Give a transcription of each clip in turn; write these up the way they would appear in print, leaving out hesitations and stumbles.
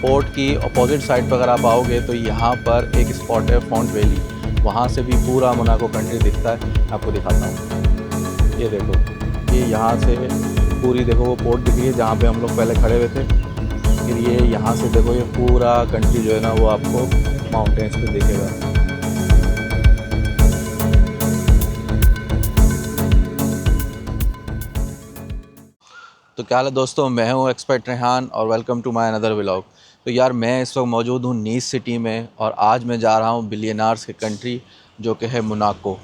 Port की opposite side पर अगर आप आओगे तो यहाँ पर एक स्पॉट है फ़ॉन्ट वैली, वहाँ से भी पूरा मोनाको कंट्री दिखता है। आपको दिखाता हूँ, ये देखो, ये यहाँ से पूरी देखो वो पोर्ट दिख रही है जहाँ पे हम लोग पहले खड़े हुए थे। फिर ये यहाँ से देखो ये पूरा कंट्री जो है ना वो आपको माउंटेन्स पे दिखेगा। तो क्या हाल है दोस्तों, मैं हूँ एक्सपर्ट रेहान और welcome to my another vlog. तो यार मैं इस वक्त मौजूद हूँ नीस सिटी में और आज मैं जा रहा हूँ बिलियनार्स की कंट्री जो कि है मोनाको।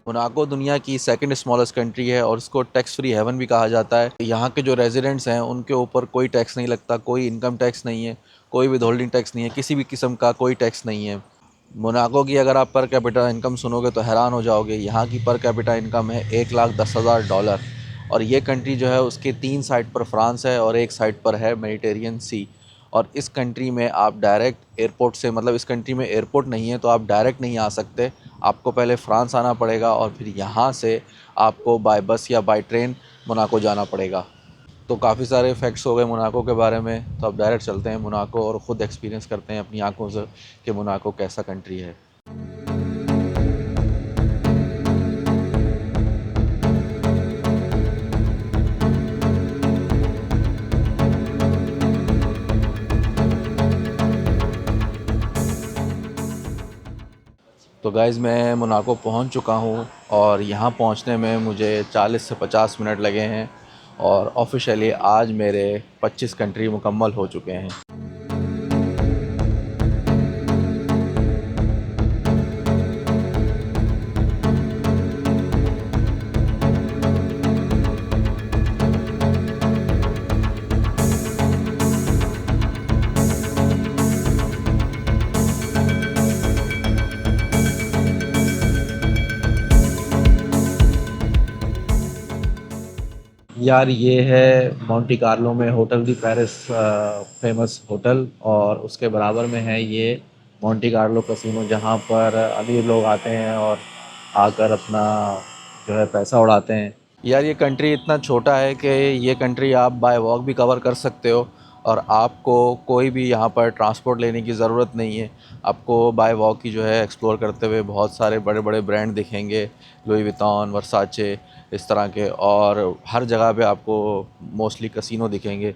मोनाको दुनिया की सेकंड स्मॉलेस्ट कंट्री है और इसको टैक्स फ्री हेवन भी कहा जाता है। यहाँ के जो रेजिडेंट्स हैं उनके ऊपर कोई टैक्स नहीं लगता, कोई इनकम टैक्स नहीं है, कोई विदहोल्डिंग टैक्स नहीं है, किसी भी किस्म का कोई टैक्स नहीं है। मोनाको की अगर आप पर कैपिटा इनकम सुनोगे तो हैरान हो जाओगे। यहाँ की पर कैपिटा इनकम है $1,10,000 और ये कंट्री जो है उसके 3 साइड पर फ्रांस है और एक साइड पर है मेडिटेरियन सी। और इस कंट्री में आप डायरेक्ट एयरपोर्ट से, मतलब इस कंट्री में एयरपोर्ट नहीं है तो आप डायरेक्ट नहीं आ सकते। आपको पहले फ़्रांस आना पड़ेगा और फिर यहाँ से आपको बाय बस या बाय ट्रेन मोनाको जाना पड़ेगा। तो काफ़ी सारे फैक्ट्स हो गए मोनाको के बारे में, तो अब डायरेक्ट चलते हैं मोनाको और ख़ुद एक्सपीरियंस करते हैं अपनी आंखों से कि मोनाको कैसा कंट्री है। तो गाइज़ मैं मोनाको पहुंच चुका हूं और यहाँ पहुंचने में मुझे 40 से 50 मिनट लगे हैं और ऑफिशियली आज मेरे 25 कंट्री मुकम्मल हो चुके हैं। यार ये है मोंटी कार्लो में होटल दी पेरिस, फेमस होटल, और उसके बराबर में है ये मोंटी कार्लो कसिनो जहाँ पर अमीर लोग आते हैं और आकर अपना जो है पैसा उड़ाते हैं। यार ये कंट्री इतना छोटा है कि ये कंट्री आप बाय वॉक भी कवर कर सकते हो और आपको कोई भी यहाँ पर ट्रांसपोर्ट लेने की ज़रूरत नहीं है। आपको बाय वॉक ही जो है एक्सप्लोर करते हुए बहुत सारे बड़े बड़े ब्रांड दिखेंगे, लुई वितौन, वर्साचे, इस तरह के, और हर जगह पे आपको मोस्टली कसिनो दिखेंगे।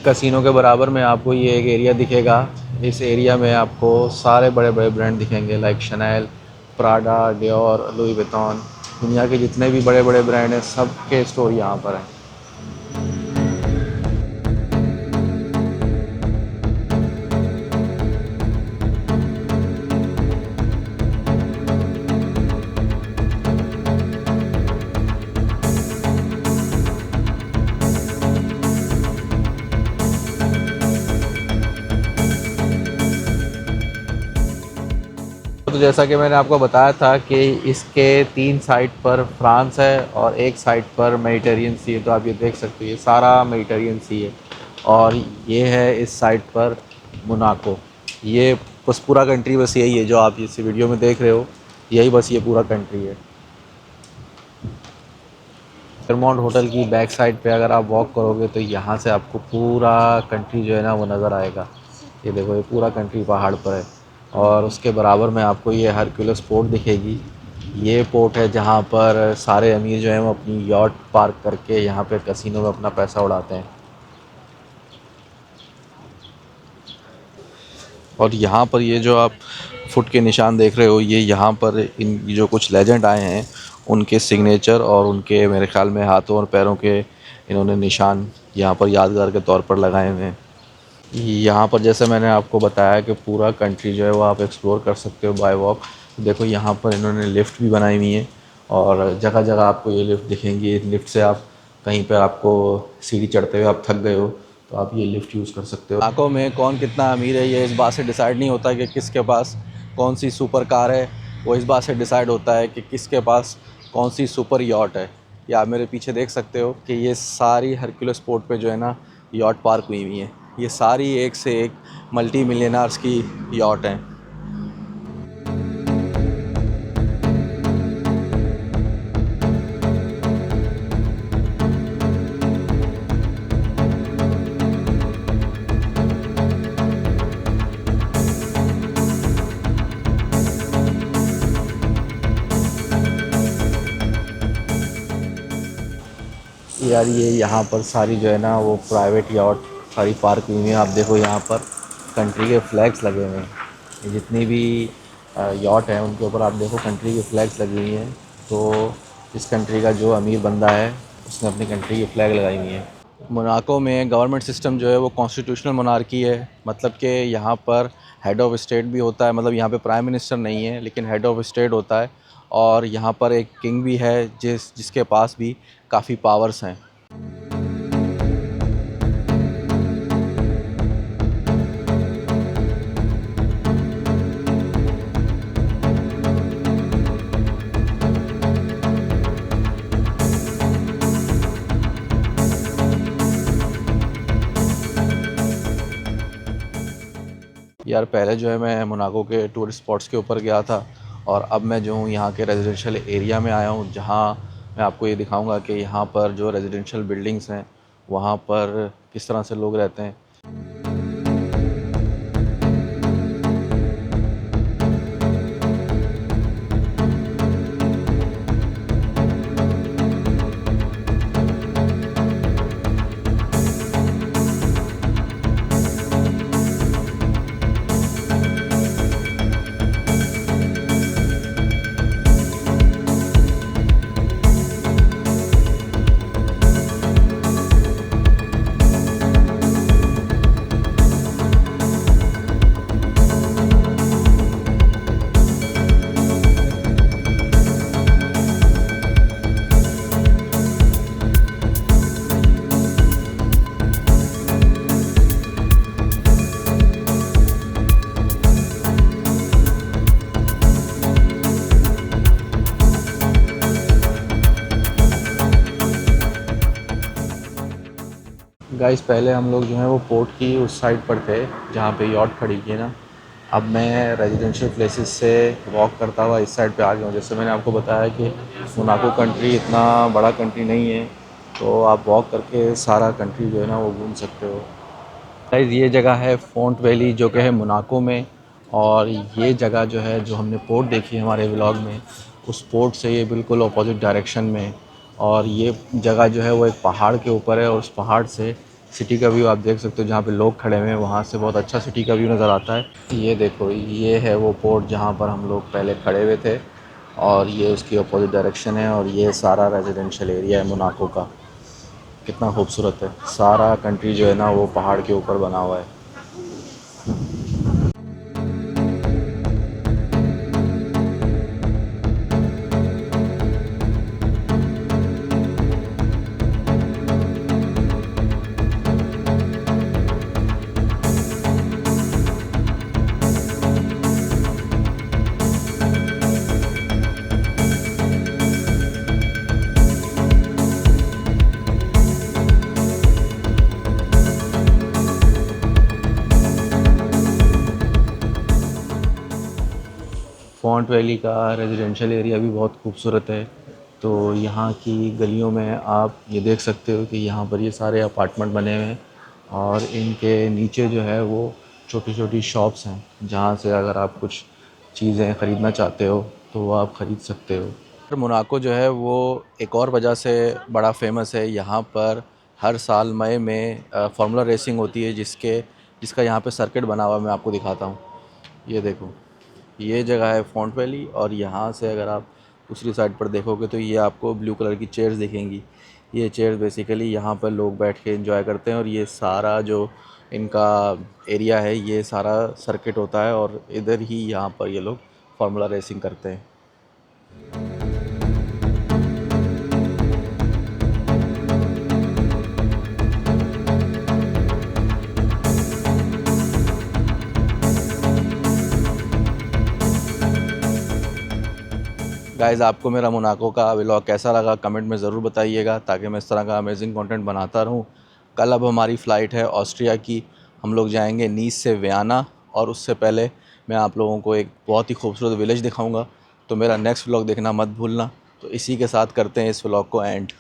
कसिनो के बराबर में आपको ये एक एरिया दिखेगा। इस एरिया में आपको सारे बड़े बड़े ब्रांड दिखेंगे like Chanel, Prada, Dior, Louis Vuitton. दुनिया के जितने भी बड़े बड़े ब्रांड हैं सब के स्टोर यहाँ पर हैं। तो जैसा कि मैंने आपको बताया था कि इसके 3 साइड पर फ्रांस है और एक साइड पर मेडिटेरियन सी है। तो आप ये देख सकते हो ये सारा मेडिटेरियन सी है और ये है इस साइड पर मोनाको। ये बस पूरा कंट्री बस यही है जो आप इस वीडियो में देख रहे हो, यही बस ये पूरा कंट्री है। फेयरमाउंट होटल की बैक साइड पे अगर आप वॉक करोगे तो यहाँ से आपको पूरा कंट्री जो है ना वो नज़र आएगा। ये देखो ये पूरा कंट्री पहाड़ पर है और उसके बराबर में आपको ये हरक्यूलिस पोर्ट दिखेगी। ये पोर्ट है जहाँ पर सारे अमीर जो हैं वो अपनी यॉट पार्क करके यहाँ पे कसिनो में अपना पैसा उड़ाते हैं। और यहाँ पर ये जो आप फुट के निशान देख रहे हो, ये यहाँ पर इन जो कुछ लेजेंड आए हैं उनके सिग्नेचर और उनके मेरे ख़्याल में हाथों और पैरों के इन्होंने निशान यहाँ पर यादगार के तौर पर लगाए हुए हैं। यहाँ पर जैसे मैंने आपको बताया कि पूरा कंट्री जो है वो आप एक्सप्लोर कर सकते हो बाय वॉक। देखो यहाँ पर इन्होंने लिफ्ट भी बनाई हुई है और जगह जगह आपको ये लिफ्ट दिखेंगी। लिफ्ट से आप कहीं पर आपको सीढ़ी चढ़ते हुए आप थक गए हो तो आप ये लिफ्ट यूज़ कर सकते हो। आंखों में कौन कितना अमीर है ये इस बात से डिसाइड नहीं होता कि किसके पास कौन सी सुपर कार है, वो इस बात से डिसाइड होता है कि किसके पास कौन सी सुपर यॉट है। या आप मेरे पीछे देख सकते हो कि ये सारी हरक्यूलिस पोर्ट पे जो है ना यॉट पार्क हुई हुई हैं। ये सारी एक से एक मल्टी मिलियनर्स की यॉट हैं। यार ये यहाँ पर सारी जो है ना वो प्राइवेट यॉट सारी पार्क हुई हुई हैं। आप देखो यहाँ पर कंट्री के फ्लैग्स लगे हुए हैं। ये जितनी भी यॉट हैं उनके ऊपर आप देखो कंट्री के फ्लैग्स लगी हुई हैं। तो इस कंट्री का जो अमीर बंदा है उसने अपनी कंट्री की फ़्लैग लगाई हुई है। मोनाको में गवर्नमेंट सिस्टम जो है वो कॉन्स्टिट्यूशनल मोनार्की है। मतलब कि यहाँ पर हेड ऑफ़ स्टेट भी होता है। मतलब यहाँ पे प्राइम मिनिस्टर नहीं है लेकिन हेड ऑफ़ स्टेट होता है। और यहाँ पर एक किंग भी है जिसके पास भी काफ़ी पावर्स हैं। यार पहले जो है मैं मोनाको के टूरिस्ट स्पॉट्स के ऊपर गया था और अब मैं जो हूँ यहाँ के रेजिडेंशियल एरिया में आया हूँ, जहाँ मैं आपको ये दिखाऊंगा कि यहाँ पर जो रेजिडेंशियल बिल्डिंग्स हैं वहाँ पर किस तरह से लोग रहते हैं। गाइस पहले हम लोग जो है वो पोर्ट की उस साइड पर थे जहाँ पे यॉट खड़ी की है ना। अब मैं रेजिडेंशियल प्लेसेस से वॉक करता हुआ इस साइड पे आ गया हूँ। जैसे मैंने आपको बताया कि मोनाको कंट्री इतना बड़ा कंट्री नहीं है तो आप वॉक करके सारा कंट्री जो है ना वो घूम सकते हो। गाइस ये जगह है फ़ॉन्ट वैली जो कि है मोनाको में। और ये जगह जो है जो हमने पोर्ट देखी है हमारे व्लॉग में, उस पोर्ट से ये बिल्कुल अपोजिट डायरेक्शन में। और ये जगह जो है वो एक पहाड़ के ऊपर है और उस पहाड़ से सिटी का व्यू आप देख सकते हो। जहाँ पे लोग खड़े हुए हैं वहाँ से बहुत अच्छा सिटी का व्यू नज़र आता है। ये देखो ये है वो पोर्ट जहाँ पर हम लोग पहले खड़े हुए थे और ये उसकी अपोजिट डायरेक्शन है। और ये सारा रेजिडेंशियल एरिया है मोनाको का। कितना खूबसूरत है। सारा कंट्री जो है ना वो पहाड़ के ऊपर बना हुआ है। फ़ॉन्ट वैली का रेजिडेंशियल एरिया भी बहुत खूबसूरत है। तो यहाँ की गलियों में आप ये देख सकते हो कि यहाँ पर ये सारे अपार्टमेंट बने हुए हैं और इनके नीचे जो है वो छोटी छोटी शॉप्स हैं जहाँ से अगर आप कुछ चीज़ें ख़रीदना चाहते हो तो वो आप ख़रीद सकते हो। मोनाको जो है वो एक और वजह से बड़ा फेमस है। यहाँ पर हर साल मई में फार्मूला रेसिंग होती है जिसका यहाँ पे सर्किट बना हुआ है। मैं आपको दिखाता हूँ। ये देखो ये जगह है फ़ॉन्ट वैली और यहाँ से अगर आप दूसरी साइड पर देखोगे तो ये आपको ब्लू कलर की चेयर्स दिखेंगी। ये चेयर्स बेसिकली यहाँ पर लोग बैठ के एंजॉय करते हैं और ये सारा जो इनका एरिया है ये सारा सर्किट होता है और इधर ही यहाँ पर ये लोग फार्मूला रेसिंग करते हैं। गाइज़, आपको मेरा मोनाको का व्लॉग कैसा लगा कमेंट में ज़रूर बताइएगा, ताकि मैं इस तरह का अमेजिंग कंटेंट बनाता रहूं। कल अब हमारी फ़्लाइट है ऑस्ट्रिया की, हम लोग जाएंगे नीस से वियना, और उससे पहले मैं आप लोगों को एक बहुत ही खूबसूरत विलेज दिखाऊंगा। तो मेरा नेक्स्ट व्लॉग देखना मत भूलना। तो इसी के साथ करते हैं इस व्लॉग को एंड।